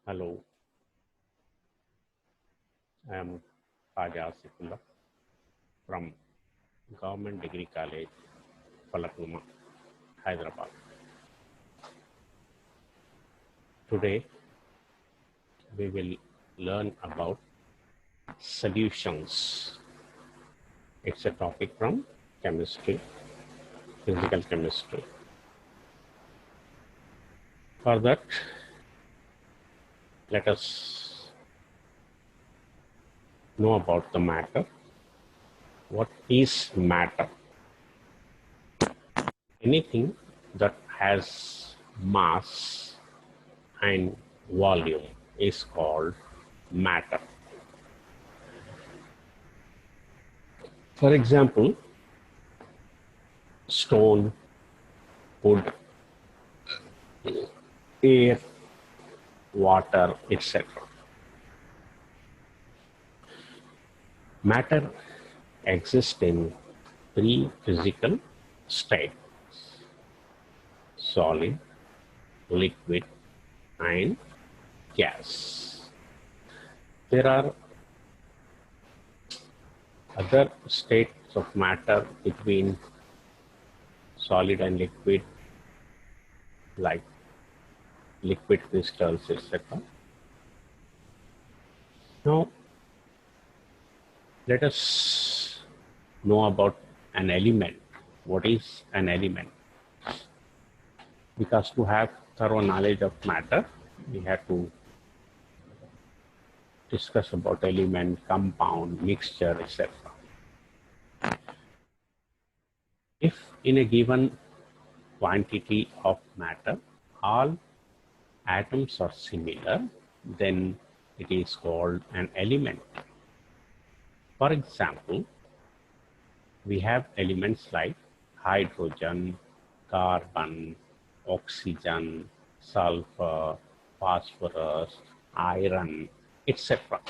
Hello, I am Raja Sikula from Government Degree College, Palakuma, Hyderabad. Today, we will learn about solutions. It's a topic from chemistry, physical chemistry. For that, let us know about the matter. What is matter? Anything that has mass and volume is called matter. For example, stone, wood, air, water, etc. Matter exists in three physical states: solid, liquid, and gas. There are other states of matter between solid and liquid, like liquid crystals, etc. Now, let us know about an element. What is an element? Because to have thorough knowledge of matter, we have to discuss about element, compound, mixture, etc. If in a given quantity of matter, all atoms are similar, then it is called an element. For example, we have elements like hydrogen, carbon, oxygen, sulfur, phosphorus, iron, etc.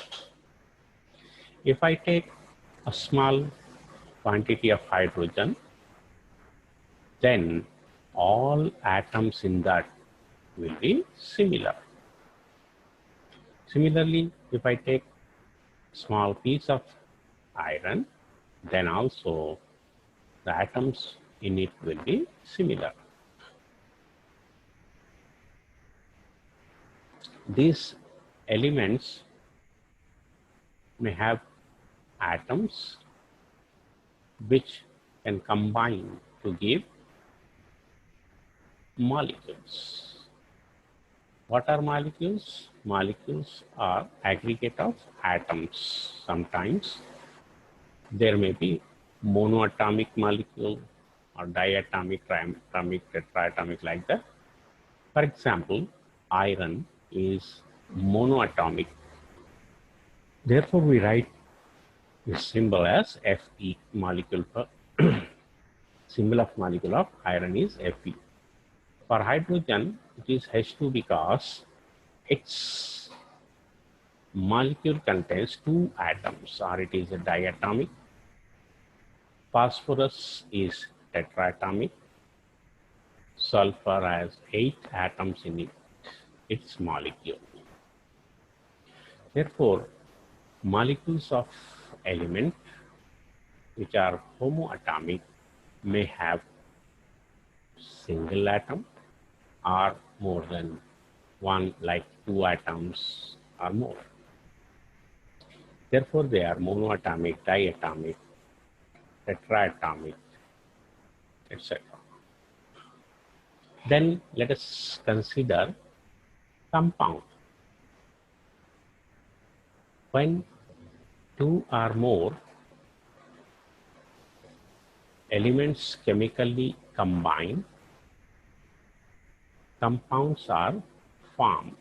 If I take a small quantity of hydrogen, then all atoms in that will be similar. Similarly, if I take small piece of iron, then also the atoms in it will be similar. These elements may have atoms which can combine to give molecules. What are molecules? Molecules are aggregate of atoms. Sometimes there may be monoatomic molecule or diatomic, triatomic, tetraatomic, like that. For example, iron is monoatomic. Therefore, we write this symbol as Fe. Molecule for symbol of molecule of iron is Fe. For hydrogen, it is H2 because its molecule contains two atoms, or it is a diatomic. Phosphorus is tetraatomic. Sulfur has 8 atoms in its molecule. Therefore, molecules of element which are homoatomic may have single atom or more than one, like 2 atoms or more. Therefore, they are monoatomic, diatomic, tetraatomic, etc. Then let us consider compound. When 2 or more elements chemically combine, compounds are formed.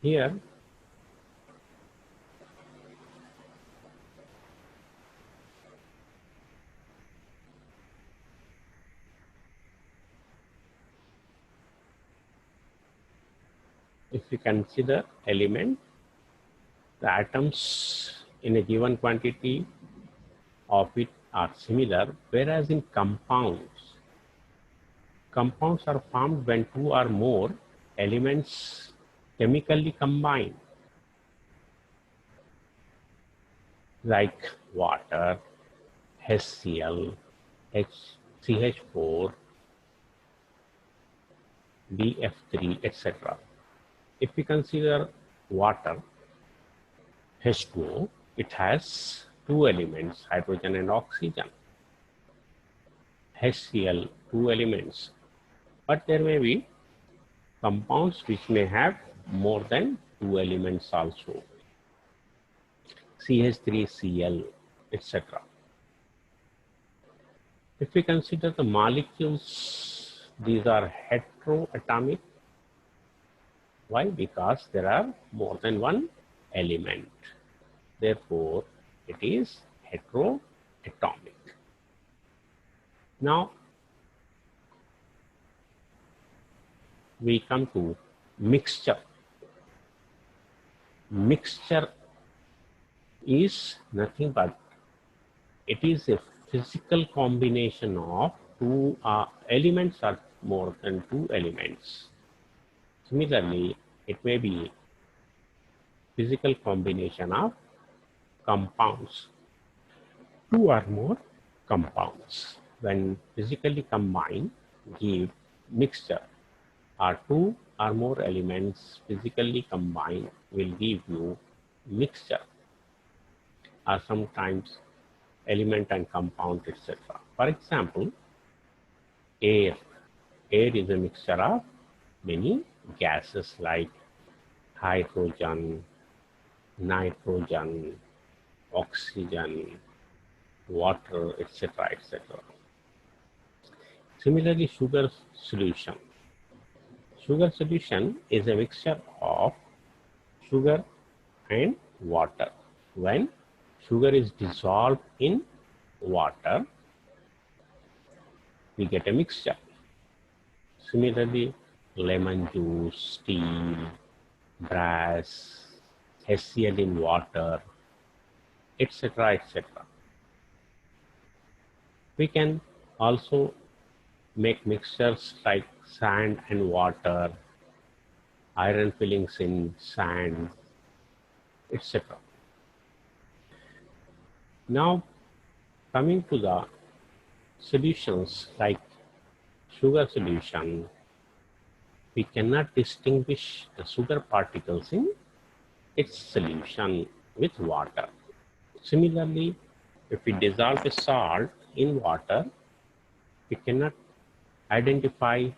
Here, if we consider element, the atoms in a given quantity of it are similar, whereas in compounds, Compounds are formed when two or more elements chemically combine, like water, HCl, CH4, BF3, etc. If we consider water, H2O, it has two elements, hydrogen and oxygen. HCl, two elements. But there may be compounds which may have more than two elements also. CH3Cl, etc. If we consider the molecules, these are heteroatomic. Why? Because there are more than one element. Therefore, it is heteroatomic. Now, we come to mixture. Mixture is nothing but it is a physical combination of two elements or more than two elements. Similarly, it may be physical combination of compounds, two or more compounds. When physically combined, give mixture, or two or more elements physically combined will give you mixture, or sometimes element and compound, etc. For example, air. Air is a mixture of many gases like hydrogen, nitrogen, oxygen, water, etc., etc. Similarly, sugar solution. Sugar solution is a mixture of sugar and water. When sugar is dissolved in water, we get a mixture. Similarly, lemon juice, steel, brass, HCl in water, etc., etc. We can also make mixtures like sand and water, iron fillings in sand, etc. Now, coming to the solutions like sugar solution, we cannot distinguish the sugar particles in its solution with water. Similarly, if we dissolve a salt in water, we cannot identify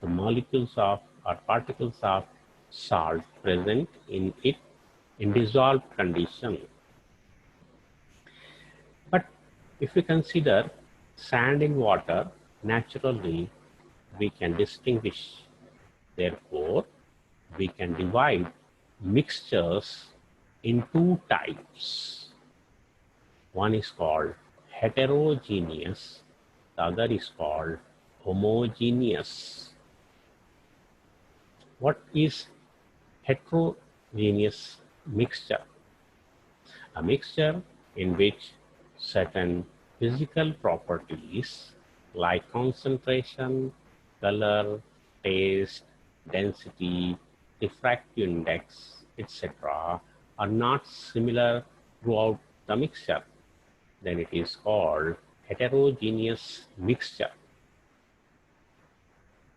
the molecules of or particles of salt present in it in dissolved condition. But if we consider sand in water, naturally we can distinguish. Therefore, we can divide mixtures in two types. One is called heterogeneous, the other is called homogeneous. What is heterogeneous mixture? A mixture in which certain physical properties like concentration, color, taste, density, diffractive index, etc. are not similar throughout the mixture. Then it is called heterogeneous mixture.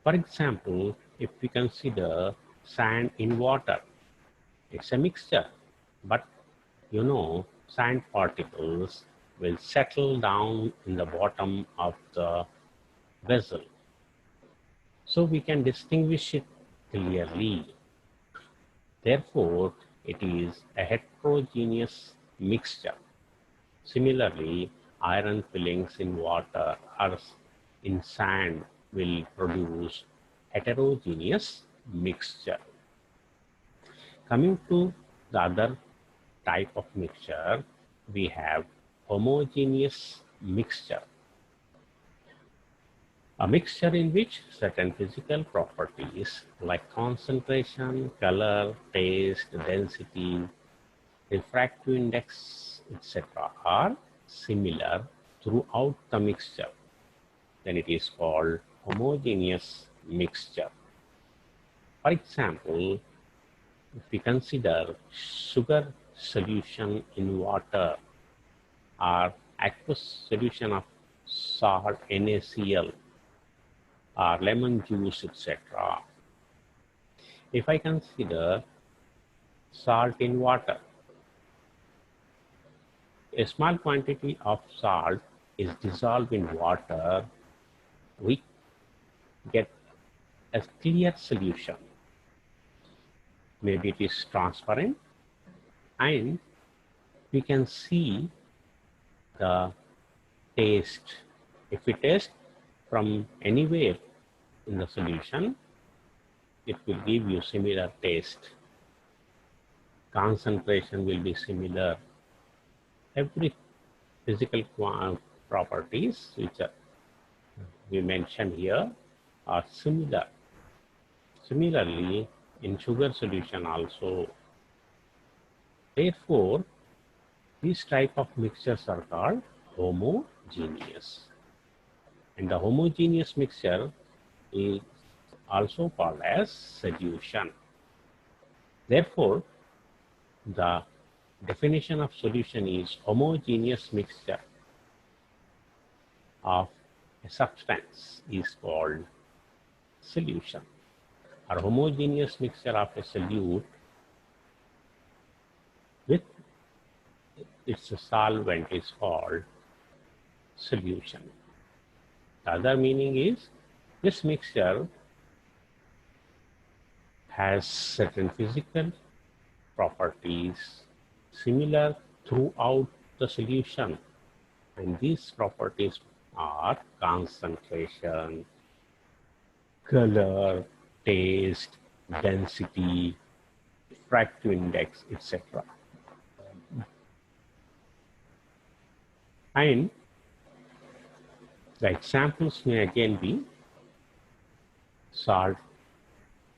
For example, if we consider sand in water, it's a mixture, but you know, sand particles will settle down in the bottom of the vessel. So we can distinguish it clearly. Therefore, it is a heterogeneous mixture. Similarly, iron fillings in water or in sand will produce heterogeneous mixture. Coming to the other type of mixture, we have homogeneous mixture. A mixture in which certain physical properties like concentration, color, taste, density, refractive index, etc. are similar throughout the mixture. Then it is called homogeneous mixture. For example, if we consider sugar solution in water or aqueous solution of salt NaCl or lemon juice, etc. If I consider salt in water, a small quantity of salt is dissolved in water, we get a clear solution. Maybe it is transparent and we can see the taste. If we taste from anywhere in the solution, it will give you similar taste. Concentration will be similar. Every physical properties which we mentioned here are similar. Similarly, in sugar solution also. Therefore, these type of mixtures are called homogeneous. And the homogeneous mixture is also called as solution. Therefore, the definition of solution is homogeneous mixture of a substance is called solution. Or homogeneous mixture of a solute with its solvent is called solution. The other meaning is this mixture has certain physical properties similar throughout the solution, and these properties are concentration, color, taste, density, refractive index, etc. And the examples may again be salt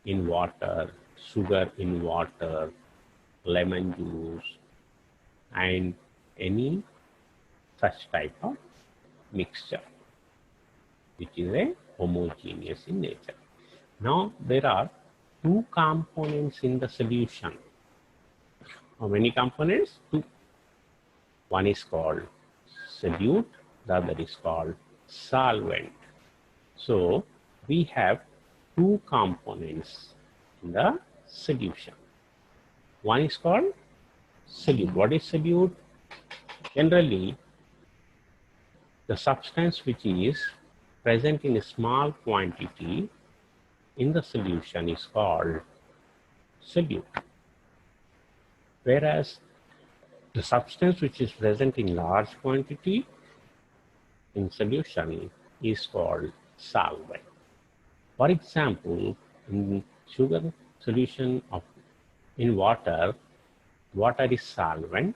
in water, sugar in water, lemon juice, and any such type of mixture, which is a homogeneous in nature. Now, there are two components in the solution. How many components? Two. One is called solute, the other is called solvent. So, we have two components in the solution. One is called solute. What is solute? Generally, the substance which is present in a small quantity in the solution is called solute. Whereas the substance which is present in large quantity in solution is called solvent. For example, in sugar solution in water, water is solvent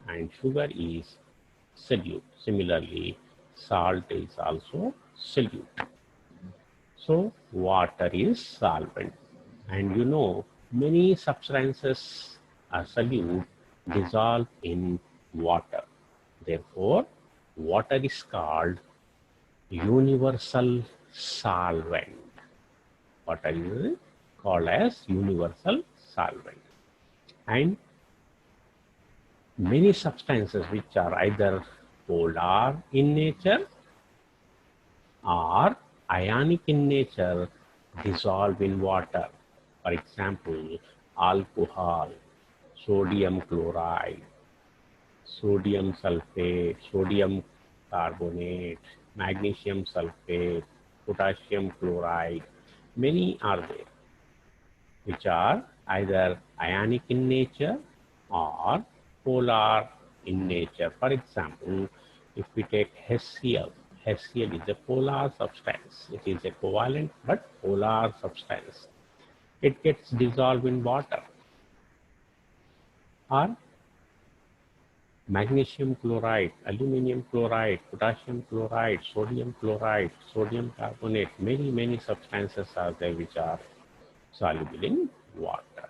and sugar is solute. Similarly, salt is also solute. So, water is solvent. And you know, many substances are solute dissolved in water. Therefore, water is called universal solvent. Water is called as universal solvent. And many substances which are either polar in nature or ionic in nature dissolve in water. For example, alcohol, sodium chloride, sodium sulfate, sodium carbonate, magnesium sulfate, potassium chloride. Many are there which are either ionic in nature or polar in nature. For example, if we take HCl, HCl is a polar substance. It is a covalent but polar substance. It gets dissolved in water. Or magnesium chloride, aluminum chloride, potassium chloride, sodium carbonate, many substances are there which are soluble in water.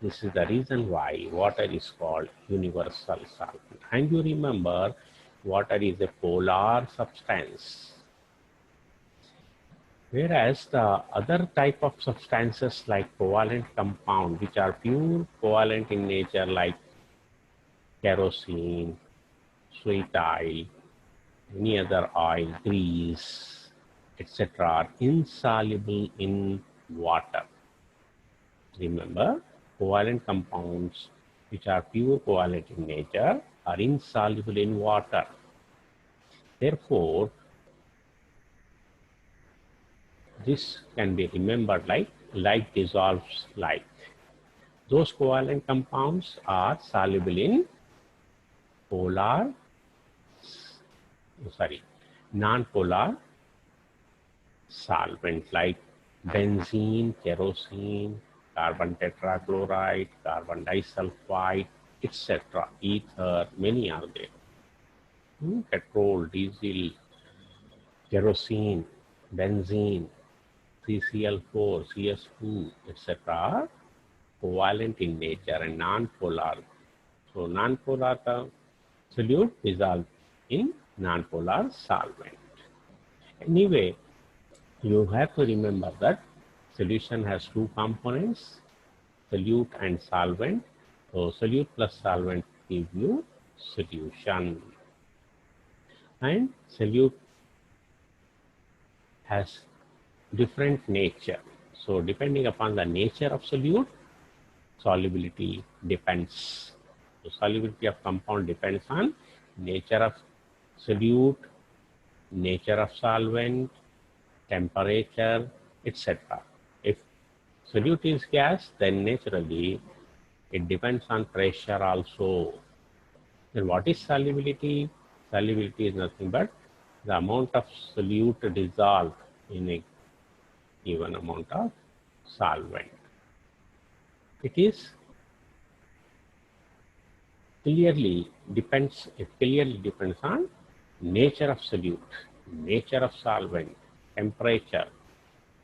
This is the reason why water is called universal solvent. And you remember, water is a polar substance. Whereas the other type of substances like covalent compound, which are pure covalent in nature, like kerosene, sweet oil, any other oil, grease, etc., are insoluble in water. Remember, covalent compounds, which are pure covalent in nature, are insoluble in water. Therefore, this can be remembered like dissolves like. Those covalent compounds are soluble in polar, non-polar solvent like benzene, kerosene, carbon tetrachloride, carbon disulfide, etc. Ether, many are there. Petrol, diesel, kerosene, benzene, CCl4, CS2, etc. covalent in nature and non-polar. So non-polar solute dissolve in non-polar solvent. Anyway, you have to remember that solution has two components, solute and solvent. So solute plus solvent give you solution. And solute has different nature. So depending upon the nature of solute, solubility depends. The solubility of compound depends on nature of solute, nature of solvent, temperature, etc. If solute is gas, then naturally it depends on pressure also. Then what is solubility? Solubility is nothing but the amount of solute dissolved in a given amount of solvent. It is clearly depends on nature of solute, nature of solvent, temperature,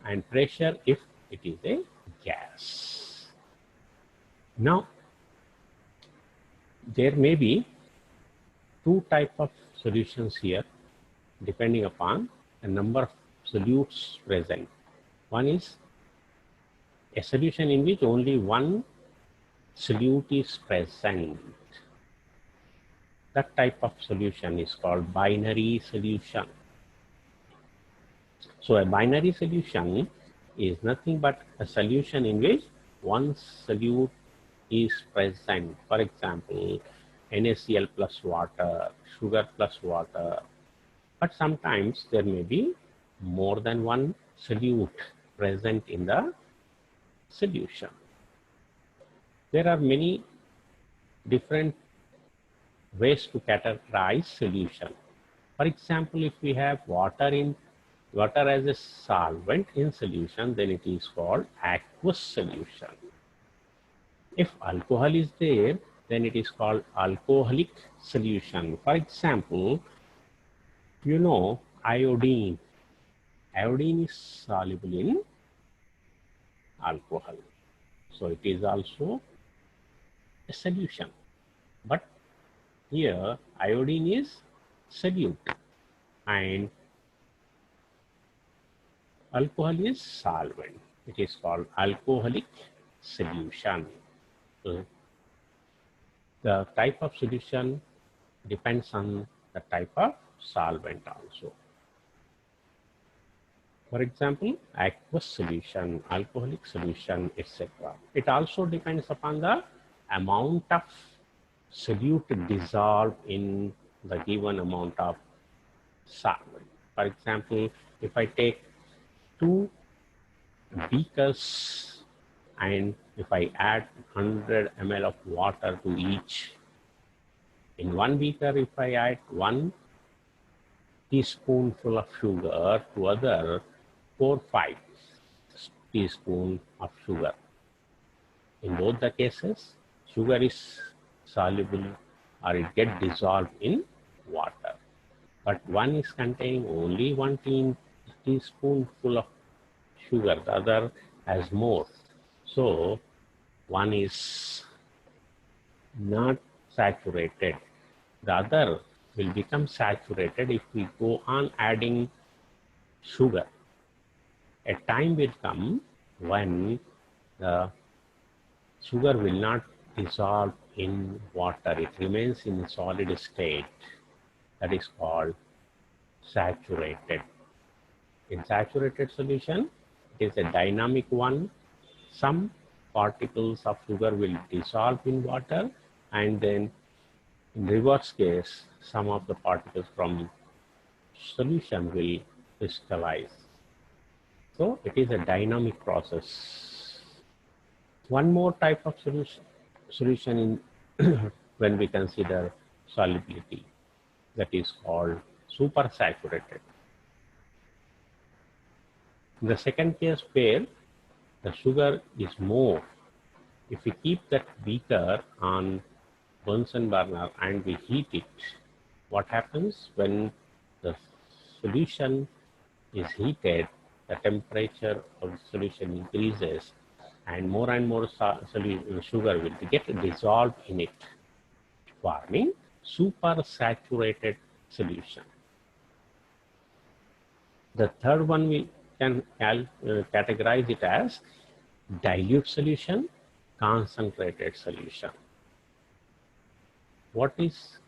and pressure if it is a gas. Now, there may be two types of solutions here depending upon the number of solutes present. One is a solution in which only one solute is present. That type of solution is called binary solution. So a binary solution is nothing but a solution in which one solute is present. For example, NaCl plus water, sugar plus water. But sometimes there may be more than one solute present in the solution. There are many different ways to categorize solution. For example, if we have water as a solvent in solution, then it is called aqueous solution. If alcohol is there, then it is called alcoholic solution. For example, iodine. Iodine is soluble in alcohol. So it is also a solution. But here iodine is solute and alcohol is solvent. It is called alcoholic solution. So the type of solution depends on the type of solvent also. For example, aqueous solution, alcoholic solution, etc. It also depends upon the amount of solute dissolved in the given amount of solvent. For example, if I take 2 beakers and if I add 100 ml of water to each, in one beaker if I add 1 teaspoonful of sugar, to other 4-5 teaspoon of sugar. In both the cases, sugar is soluble or it gets dissolved in water. But one is containing only 1 teaspoonful of sugar, the other has more. So one is not saturated. The other will become saturated if we go on adding sugar. A time will come when the sugar will not dissolve in water. It remains in a solid state. That is called saturated. In saturated solution, it is a dynamic one. Some particles of sugar will dissolve in water, and then in reverse case, some of the particles from solution will crystallize. So it is a dynamic process. One more type of solution in when we consider solubility, that is called supersaturated. In the second case where the sugar is more, if we keep that beaker on Bunsen burner and we heat it, what happens when the solution is heated, the temperature of the solution increases and more sugar will get dissolved in it, forming supersaturated solution. The third one we can categorize it as dilute solution, concentrated solution. What is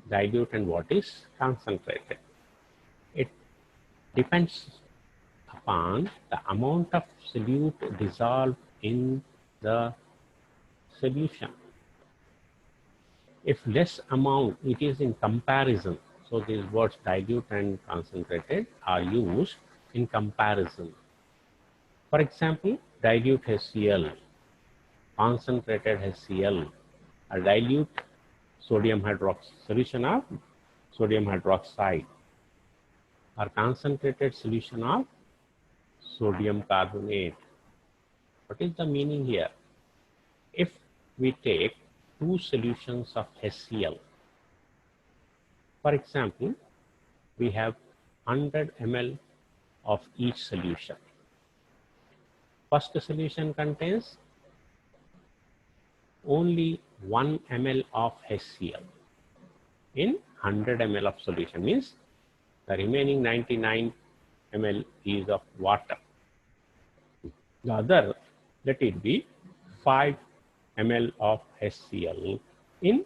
dilute and what is concentrated? It depends upon the amount of solute dissolved in the solution. If less amount, it is in comparison. So these words dilute and concentrated are used in comparison. For example, dilute HCl, concentrated HCl, a dilute sodium hydroxide solution of sodium hydroxide, or concentrated solution of sodium carbonate. What is the meaning here? If we take two solutions of HCl, for example, we have 100 ml of each solution. First solution contains only 1 ml of HCl in 100 ml of solution, means the remaining 99 ml is of water. The other, let it be 5 ml of HCl in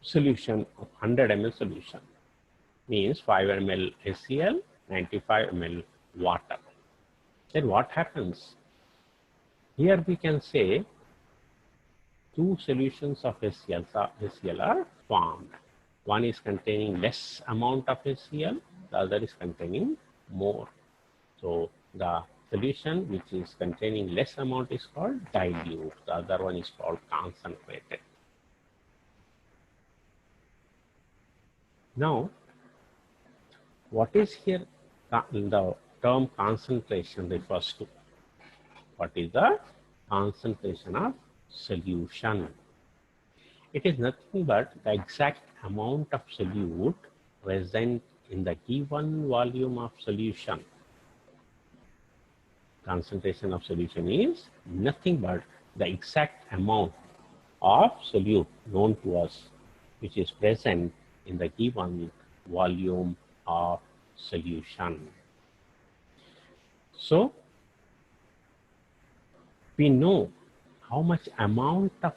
solution of 100 ml solution, means 5 ml HCl, 95 ml water. Then what happens? Here we can say two solutions of HCl are formed. One is containing less amount of HCl, the other is containing more. So the solution which is containing less amount is called dilute, the other one is called concentrated. Now, what is here the term concentration refers to? What is the concentration of solution? It is nothing but the exact amount of solute present in the given volume of solution. Concentration of solution is nothing but the exact amount of solute known to us which is present in the given volume of solution. So we know how much amount of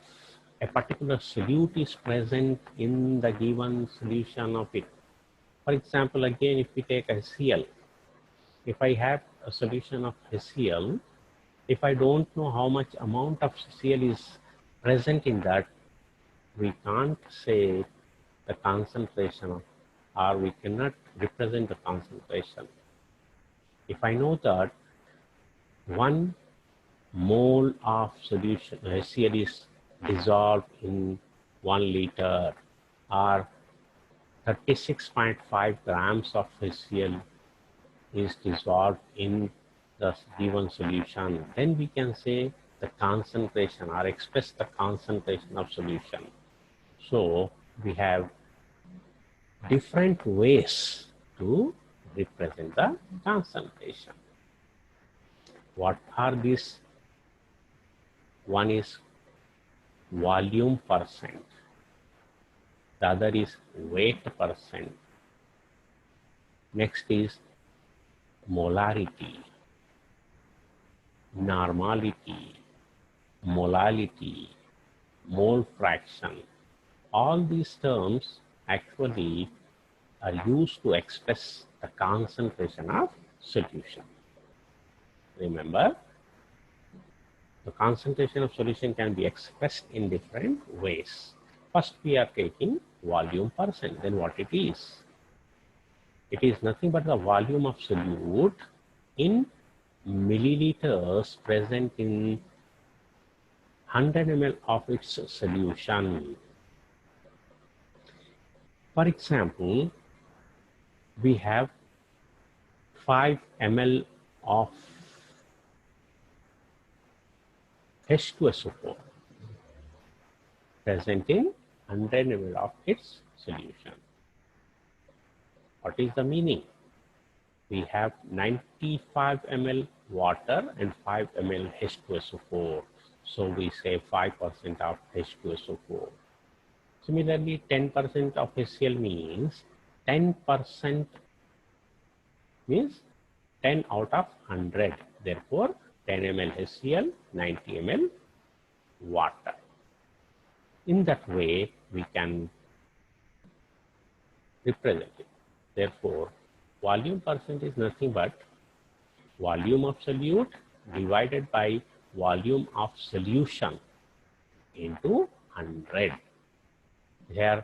a particular solute is present in the given solution of it. For example, again, if we take HCl, if I have a solution of HCl, if I don't know how much amount of HCl is present in that, we can't say the concentration, or we cannot represent the concentration. If I know that 1 mole of solution HCl is dissolved in 1 liter, or 36.5 grams of HCl is dissolved in the given solution, then we can say the concentration or express the concentration of solution. So we have different ways to represent the concentration. What are these? One is volume percent, the other is weight percent, next is molarity, normality, molality, mole fraction. All these terms actually are used to express the concentration of solution. Remember, the concentration of solution can be expressed in different ways. First, we are taking volume percent. Then what it is? It is nothing but the volume of solute in milliliters present in 100 ml of its solution. For example, we have 5 ml of H2SO4 present in 100 ml of its solution. What is the meaning? We have 95 ml water and 5 ml H2SO4. So we say 5% of H2SO4. Similarly, 10% of HCl means 10% means 10 out of 100. Therefore, 10 ml HCl, 90 ml water. In that way, we can represent it. Therefore, volume percent is nothing but volume of solute divided by volume of solution into 100. Here,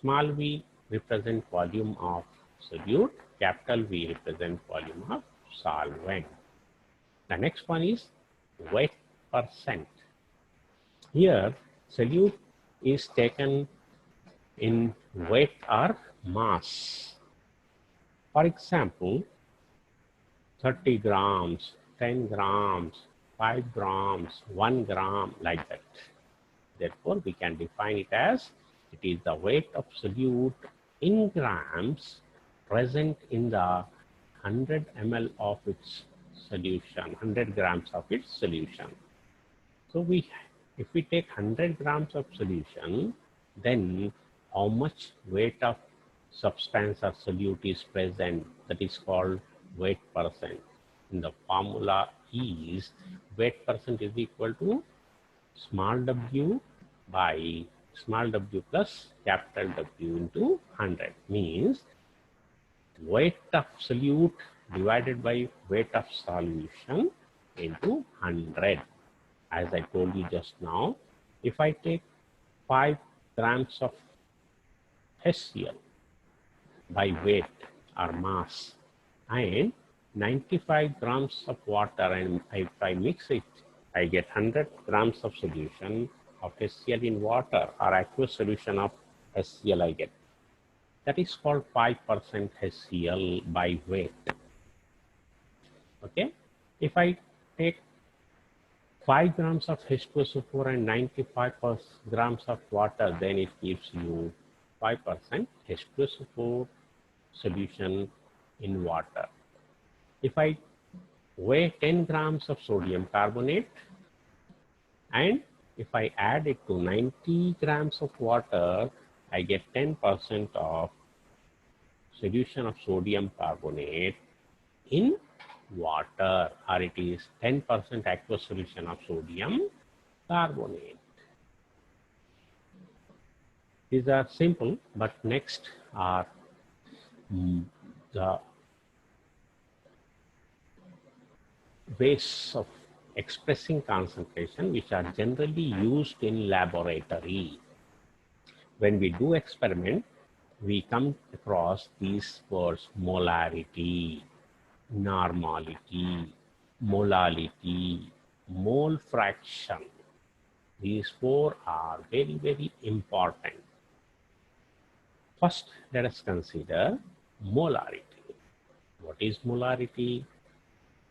small v represent volume of solute, capital V represent volume of solvent. The next one is weight percent. Here, solute is taken in weight or mass. For example, 30 grams, 10 grams, 5 grams, 1 gram, like that. Therefore, we can define it as it is the weight of solute in grams present in the 100 ml of its solution, 100 grams of its solution. So if we take 100 grams of solution, then how much weight of substance or solute is present? That is called weight percent. And the formula is weight percent is equal to small w by small w plus capital W into 100. Means weight of solute divided by weight of solution into 100. As I told you just now, if I take 5 grams of HCl by weight or mass and 95 grams of water, and if I mix it, I get 100 grams of solution of HCl in water or aqueous solution of HCl I get. That is called 5% HCl by weight. Okay. If I take 5 grams of H2SO4 and 95 grams of water, then it gives you 5% H2SO4 solution in water. If I weigh 10 grams of sodium carbonate and if I add it to 90 grams of water, I get 10% of solution of sodium carbonate in water, or it is 10% aqueous solution of sodium carbonate. These are simple, but next are the ways of expressing concentration which are generally used in laboratory. When we do experiment, we come across these words: molarity, normality, molality, mole fraction. These 4 are very, very important. First, let us consider molarity. What is molarity?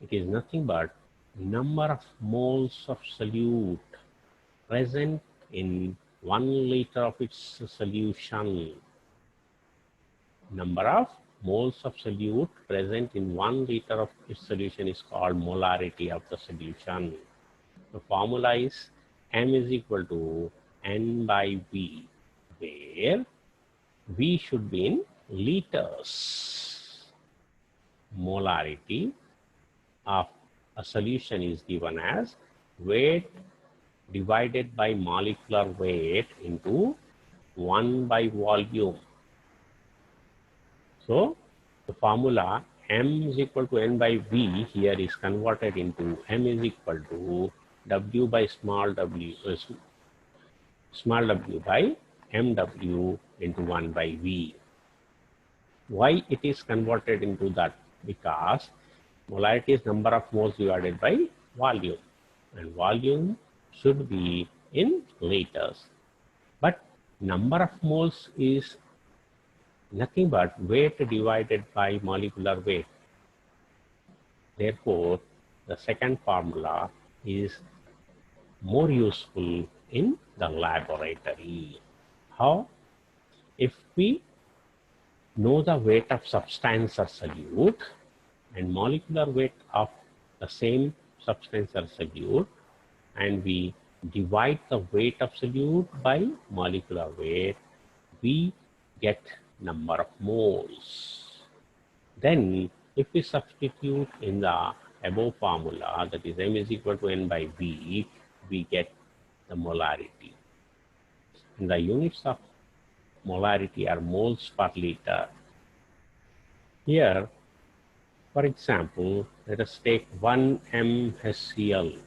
It is nothing but number of moles of solute present in 1 liter of its solution. Number of moles of solute present in 1 liter of its solution is called molarity of the solution. The formula is M is equal to N by V, where V should be in liters. Molarity of a solution is given as weight divided by molecular weight into 1 by volume. So the formula m is equal to n by v here is converted into m is equal to w by small w by mw into 1 by v. Why it is converted into that? Because molarity is number of moles divided by volume, and volume should be in liters. But number of moles is nothing but weight divided by molecular weight. Therefore, the second formula is more useful in the laboratory. How? If we know the weight of substance or solute and molecular weight of the same substance or solute, and we divide the weight of solute by molecular weight, we get number of moles. Then if we substitute in the above formula, that is m is equal to n by v, we get the molarity. And the units of molarity are moles per liter. Here, for example, let us take 1 mHCl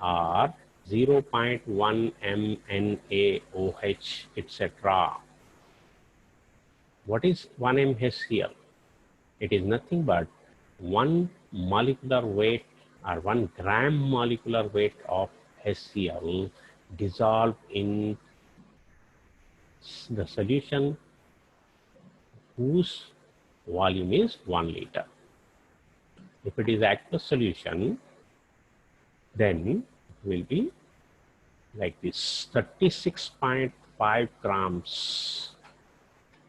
or 0.1 mNaOH, etc. What is 1 mHCl? It is nothing but 1 molecular weight or 1 gram molecular weight of HCl dissolved in the solution whose volume is 1 liter. If it is aqueous solution, then it will be like this, 36.5 grams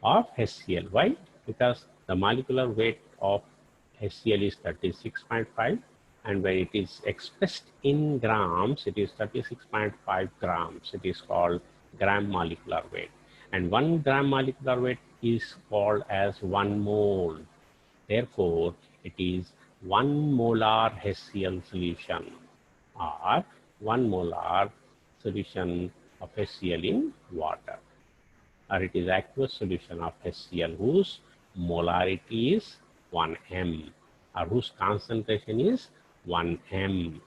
of HCl. Why? Because the molecular weight of HCl is 36.5, and when it is expressed in grams, it is 36.5 grams. It is called gram molecular weight. And 1 gram molecular weight is called as 1 mole. Therefore, it is 1 molar HCl solution or 1 molar solution of HCl in water, or it is aqueous solution of HCl whose molarity is 1 m or whose concentration is 1 m.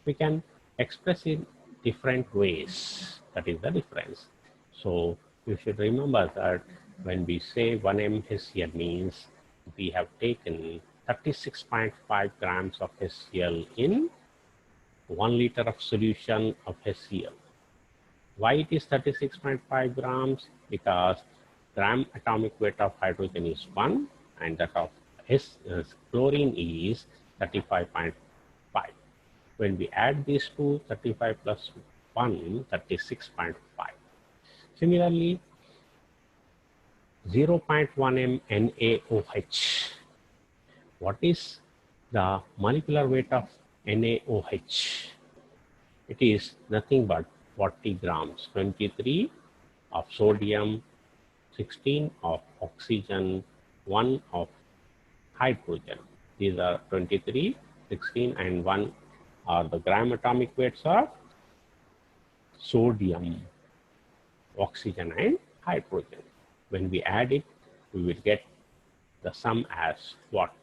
We can express it different ways. That is the difference. So you should remember that when we say 1 m HCl means we have taken 36.5 grams of HCl in 1 liter of solution of HCl. Why it is 36.5 grams? Because gram atomic weight of hydrogen is 1 and that of chlorine is 35.5. When we add these two, 35 plus 1, 36.5. Similarly, 0.1 m NaOH. What is the molecular weight of NaOH? It is nothing but 40 grams, 23 of sodium, 16 of oxygen, 1 of hydrogen. These are 23, 16 and 1 are the gram atomic weights of sodium, oxygen and hydrogen. When we add it, we will get the sum as 40.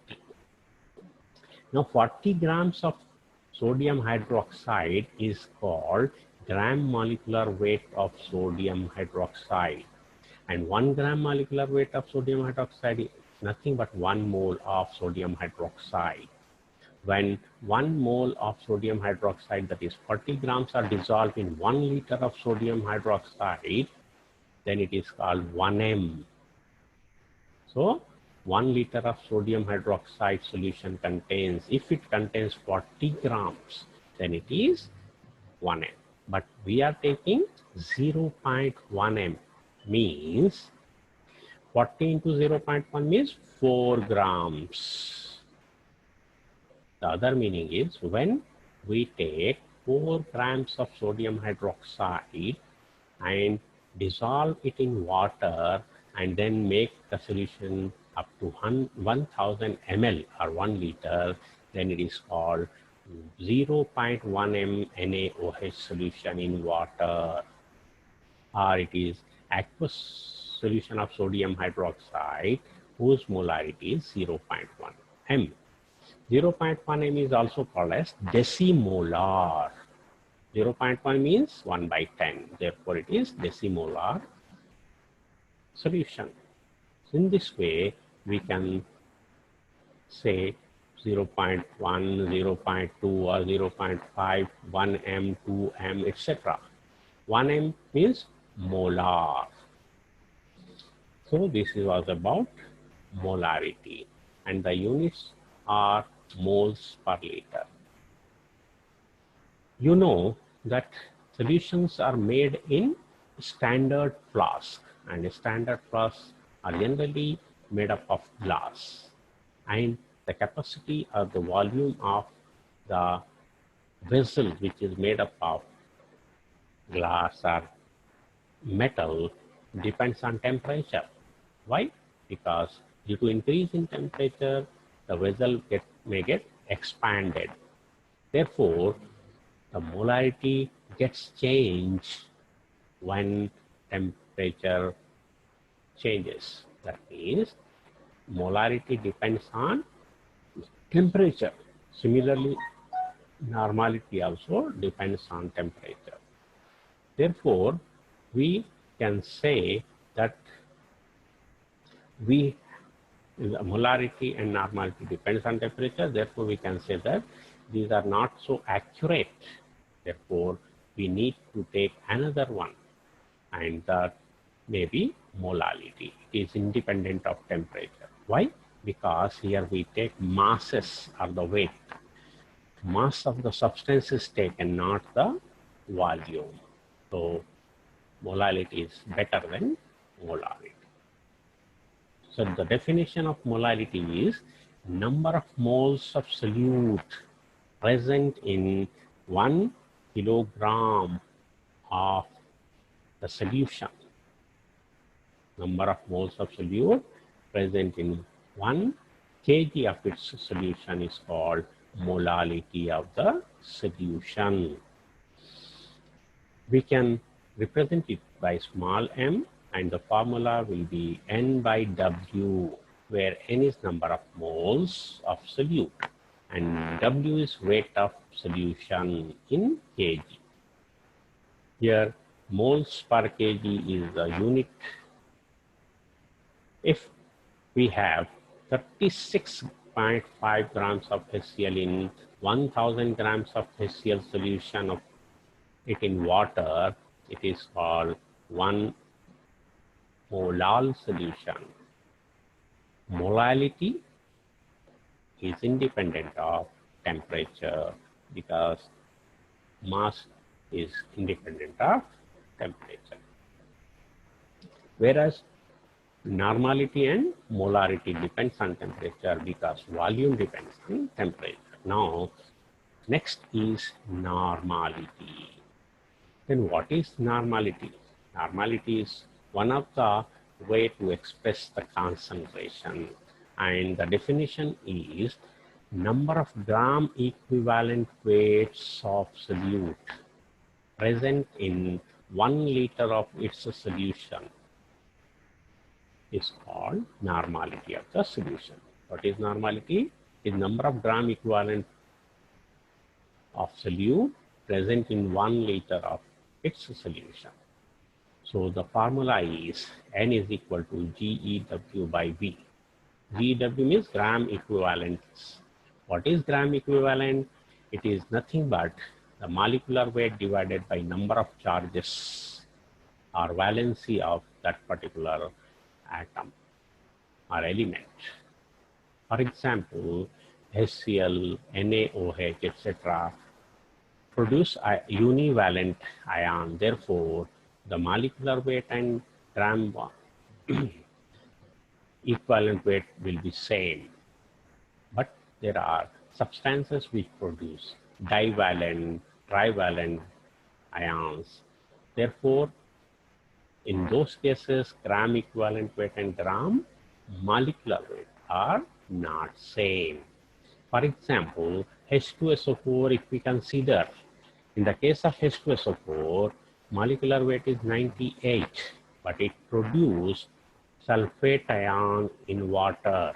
Now 40 grams of sodium hydroxide is called gram molecular weight of sodium hydroxide, and 1 gram molecular weight of sodium hydroxide is nothing but 1 mole of sodium hydroxide. When 1 mole of sodium hydroxide, that is 40 grams, are dissolved in 1 liter of sodium hydroxide, then it is called 1 m. So 1 liter of sodium hydroxide solution contains, if it contains 40 grams, then it is 1 m. But we are taking 0.1 m, means 40 into 0.1 means 4 grams. The other meaning is when we take 4 grams of sodium hydroxide and dissolve it in water and then make the solution up to 1000 ml or 1 liter, then it is called 0.1 m NaOH solution in water, or it is aqueous solution of sodium hydroxide whose molarity is 0.1 m. 0.1 m is also called as decimolar. 0.1 means 1 by 10. Therefore, it is decimolar solution. In this way, we can say 0.1, 0.2 or 0.5, 1 m, 2 m, etc. 1 m means molar. So this was about molarity, and the units are moles per liter. You know that solutions are made in standard flask, and standard flasks are generally made up of glass, and the capacity or the volume of the vessel which is made up of glass or metal depends on temperature. Why? Because due to increase in temperature, the vessel may get expanded. Therefore, the molarity gets changed when temperature changes. That means molarity depends on temperature. Similarly, normality also depends on temperature. Therefore, we can say that the molarity and normality depends on temperature. Therefore, we can say that these are not so accurate. Therefore, we need to take another one, and that may be molality. It is independent of temperature. Why? Because here we take masses or the weight. Mass of the substance is taken, not the volume. So, molality is better than molarity. So the definition of molality is number of moles of solute present in 1 kilogram of the solution. Number of moles of solute present in 1 kg of its solution is called molality of the solution. We can represent it by small m, and the formula will be N by W, where N is number of moles of solute and W is weight of solution in kg. Here, moles per kg is the unit. If we have 36.5 grams of HCl in 1000 grams of HCl solution of it in water, it is called 1 molal solution. Molality is independent of temperature because mass is independent of temperature. Whereas normality and molarity depends on temperature because volume depends on temperature. Now, next is normality. Then what is normality? Normality is one of the way to express the concentration, and the definition is number of gram equivalent weights of solute present in 1 liter of its solution is called normality of the solution. What is normality? Is number of gram equivalent of solute present in 1 liter of its solution. So the formula is N is equal to GEW by V. GEW means gram equivalents. What is gram equivalent? It is nothing but the molecular weight divided by number of charges or valency of that particular atom or element. For example, HCl, NaOH, etc. produce a univalent ion. Therefore, the molecular weight and gram equivalent weight will be same. But there are substances which produce divalent, trivalent ions. Therefore, in those cases, gram equivalent weight and gram molecular weight are not same. For example, H2SO4, if we consider, in the case of H2SO4, molecular weight is 98, but it produced sulfate ion in water,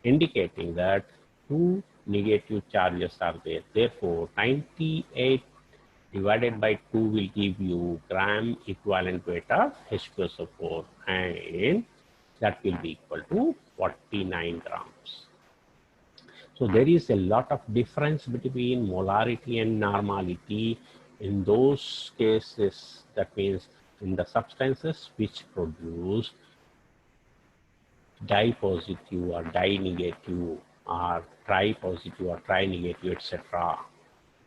indicating that two negative charges are there. Therefore, 98 divided by 2 will give you gram equivalent weight of H2SO4, and that will be equal to 49 grams. So there is a lot of difference between molarity and normality in those cases. That means in the substances which produce dye positive or dye negative or tri positive or tri negative, etc.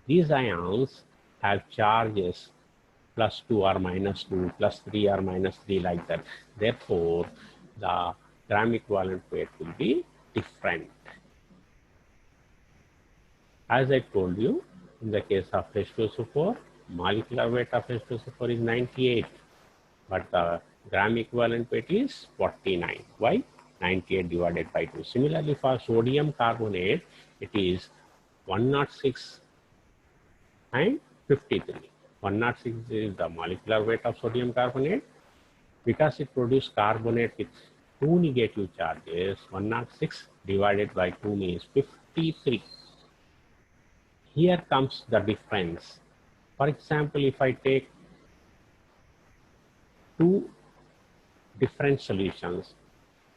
These ions have charges +2 or -2, +3 or -3, like that. Therefore, the gram equivalent weight will be different. As I told you, in the case of H2SO4, molecular weight of H2SO4 is 98, but the gram equivalent weight is 49. Why? 98 divided by 2. Similarly, for sodium carbonate, it is 106 and 53. 106 is the molecular weight of sodium carbonate. Because it produces carbonate with two negative charges, 106 divided by 2 means 53. Here comes the difference. For example, if I take two different solutions,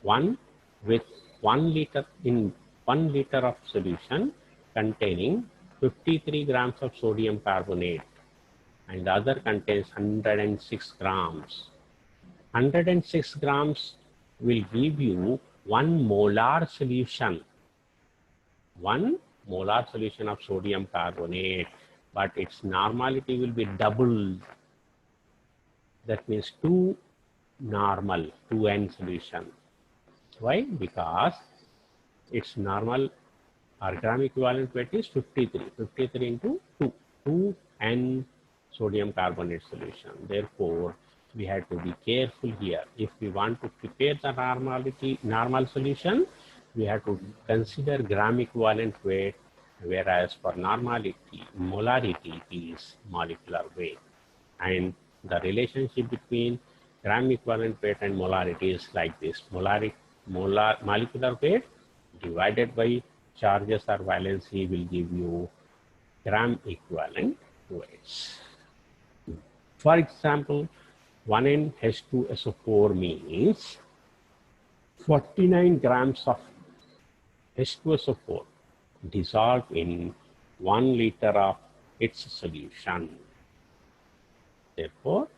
one with 1 liter in 1 liter of solution containing 53 grams of sodium carbonate, and the other contains 106 grams. 106 grams will give you 1 molar solution. 1 molar solution of sodium carbonate, but its normality will be doubled. That means 2 normal, 2N solution. Why? Because its normal or gram equivalent weight is 53. 53 into 2, 2N sodium carbonate solution. Therefore, we have to be careful here. If we want to prepare the normal solution, we have to consider gram equivalent weight, whereas for normality, molarity is molecular weight. And the relationship between gram equivalent weight and molarity is like this. Molecular weight divided by charges or valency will give you gram equivalent weights. For example, 1N H2SO4 means 49 grams of H2SO4 dissolved in 1 liter of its solution. Therefore,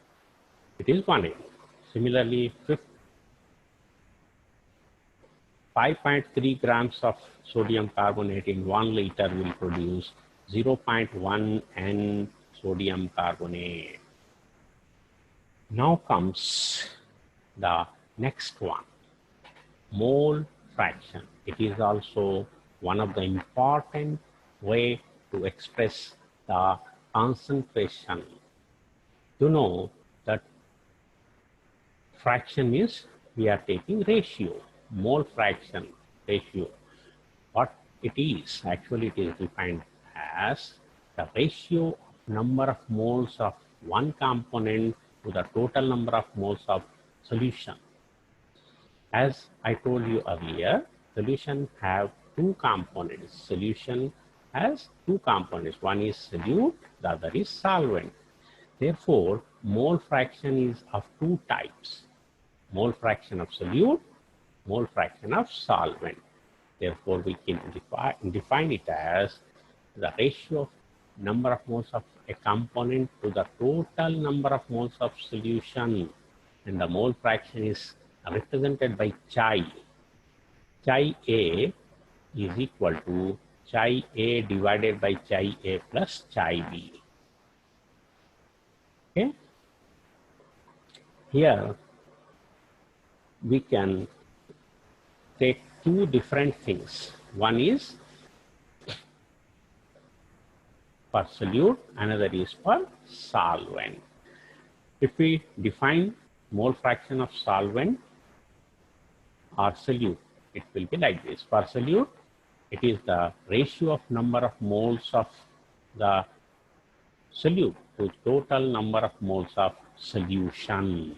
it is 1N. Similarly, 5.3 grams of sodium carbonate in 1 liter will produce 0.1 N sodium carbonate. Now comes the next one, mole fraction. It is also one of the important way to express the concentration. To know that fraction means we are taking ratio, mole fraction ratio. What it is, actually it is defined as the ratio of number of moles of one component to the total number of moles of solution. As I told you earlier, solution have two components. Solution has two components. One is solute, the other is solvent. Therefore, mole fraction is of two types: mole fraction of solute, mole fraction of solvent. Therefore, we can define it as the ratio of number of moles of a component to the total number of moles of solution, and the mole fraction is represented by chi. Chi A is equal to chi A divided by chi A plus chi B. Okay. Here we can take two different things. One is for solute, another is for solvent. If we define mole fraction of solvent or solute, it will be like this. For solute, It is the ratio of number of moles of the solute to total number of moles of solution.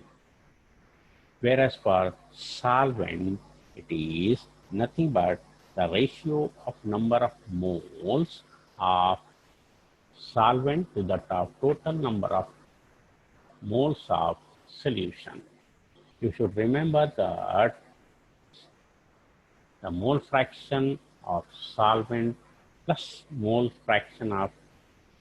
Whereas for solvent, it is nothing but the ratio of number of moles of solvent to the total number of moles of solution. You should remember that the mole fraction of solvent plus mole fraction of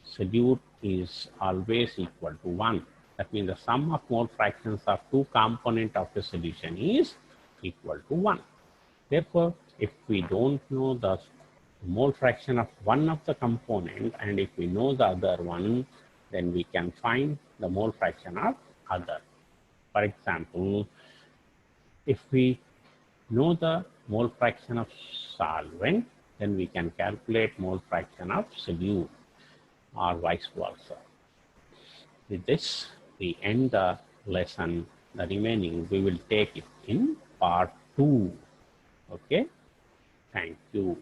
solute is always equal to 1. That means the sum of mole fractions of two components of the solution is equal to 1. Therefore, if we don't know the mole fraction of one of the component and if we know the other one, then we can find the mole fraction of other. For example, if we know the mole fraction of solvent, then we can calculate mole fraction of solute or vice versa. With this, we end the lesson. The remaining we will take it in part 2. Okay, thank you.